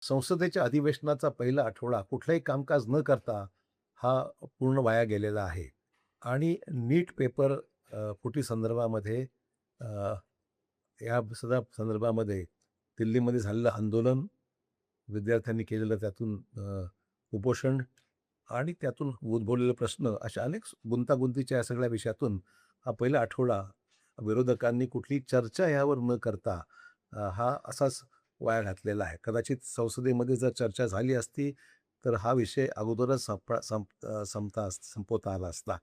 संसदेच्या अधिवेशनाचा पहिला आठवडा कुठलंही कामकाज न करता हा पूर्ण वाया गेलेला आहे. आणि नीट पेपर फुटी संदर्भामध्ये अ, या सगळ्या संदर्भामध्ये दिल्लीमध्ये झालेलं आंदोलन, विद्यार्थ्यांनी केलेलं त्यातून उपोषण आणि त्यातून उद्भवलेले प्रश्न अशा अनेक गुंतागुंतीच्या या सगळ्या विषयातून हा पहिला आठवडा विरोधकांनी कुठलीही चर्चा यावर न करता हा असाच वाया घातलेला आहे. कदाचित संसदेमध्ये जर चर्चा झाली असती, तर हा विषय अगोदरच संपवता आला असता.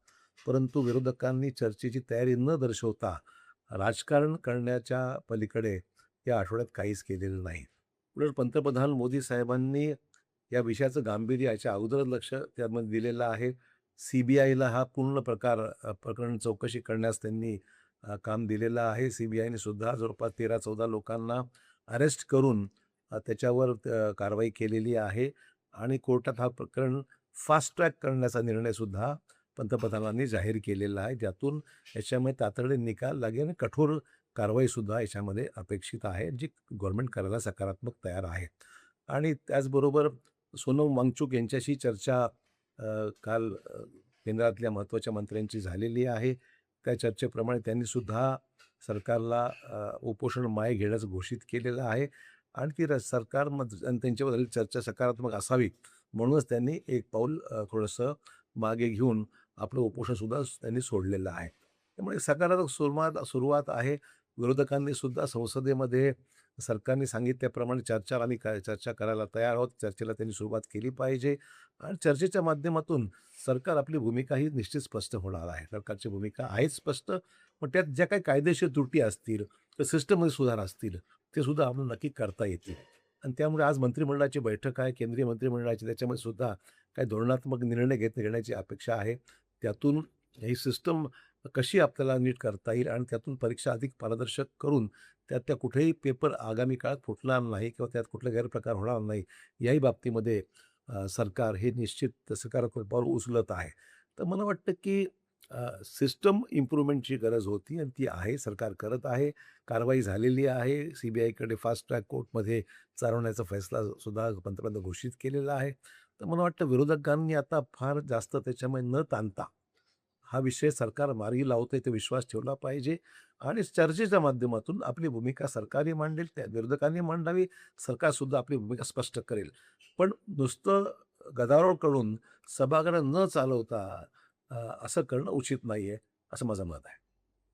परंतु विरोधकांनी चर्चेची तयारी न दर्शवता राजकारण करण्याच्या पलीकडे या आठवड्यात काहीच केलेलं नाही. उलट पंतप्रधान मोदी साहेबांनी या विषयाचं गांभीर्य याच्या अगोदरच लक्ष त्यामध्ये दिलेलं आहे. सी-बी-आयला हा पूर्ण प्रकरण चौकशी करण्यास त्यांनी काम दिलेलं आहे. सी-बी-आयने सुद्धा जवळपास 13-14 लोकांना अरेस्ट करून त्याच्यावर कारवाई केलेली आहे आणि कोर्टात हा प्रकरण फास्ट ट्रॅक करण्याचा निर्णयसुद्धा पंतप्रधानांनी जाहीर केलेला आहे. ज्यातून याच्यामध्ये तातडीने निकाल लागेल आणि कठोर कारवाईसुद्धा याच्यामध्ये अपेक्षित आहे, जी गव्हर्नमेंट करायला सकारात्मक तयार आहे. आणि त्याचबरोबर सोनम वांगचुक यांच्याशी चर्चा काल केंद्रातल्या महत्त्वाच्या मंत्र्यांची झालेली आहे. त्या चर्चेप्रमाणे त्यांनीसुद्धा सरकारला उपोषण मागे घेण्याचं घोषित केलेलं आहे आणि ती सरकारमध्ये आणि त्यांच्यावर झालेली चर्चा सकारात्मक असावी म्हणूनच त्यांनी एक पाऊल थोडंसं मागे घेऊन आपलं उपोषणसुद्धा त्यांनी सोडलेलं आहे. त्यामुळे सकारात्मक सुरुवात आहे. विरोधकांनी सुद्धा संसदेमध्ये सरकारने सांगितल्याप्रमाणे चर्चा करायला तयार आहोत. चर्चेला त्यांनी सुरुवात केली पाहिजे आणि चर्चेच्या माध्यमातून सरकार आपली भूमिकाही निश्चित स्पष्ट होणार आहे. सरकारची भूमिका आहेच स्पष्ट, पण त्यात ज्या काही कायदेशीर त्रुटी असतील, तर सिस्टममध्ये सुधार असतील, ते सुद्धा आपल्याला नक्की करता येतील. आणि त्यामुळे आज मंत्रिमंडळाची बैठक आहे, केंद्रीय मंत्रिमंडळाची. त्याच्यामध्ये सुद्धा काही धोरणात्मक निर्णय घेण्याची अपेक्षा आहे. त्यातून ही सिस्टम कशी आपल्याला नीट करता येईल आणि त्यातून परीक्षा अधिक पारदर्शक करून त्या कुठेही पेपर आगामी काळात फुटणार नाही किंवा त्यात कुठले गैरप्रकार होणार नाही, याही बाबतीमध्ये सरकार हे निश्चित सकारात्मक पाऊल उचलत आहे. तर मला वाटतं की सिस्टम इम्प्रूव्हमेंटची गरज होती आणि ती आहे. सरकार करत आहे. कारवाई झालेली आहे. सी-बी-आयकडे फास्ट ट्रॅक कोर्टमध्ये चालवण्याचा फैसला सुद्धा पंतप्रधान घोषित केलेला आहे. तर मला वाटतं विरोधकांनी आता फार जास्त त्याच्यामध्ये न ताणता हा विषय सरकार मार्गी लावतंय ते विश्वास ठेवला पाहिजे आणि चर्चेच्या माध्यमातून आपली भूमिका सरकारही मांडेल, त्या विरोधकांनी मांडावी, सरकारसुद्धा आपली भूमिका स्पष्ट करेल. पण नुसतं गदारोळ करून सभागृह न चालवता असं करणं उचित नाहीये, असं माझं मत आहे.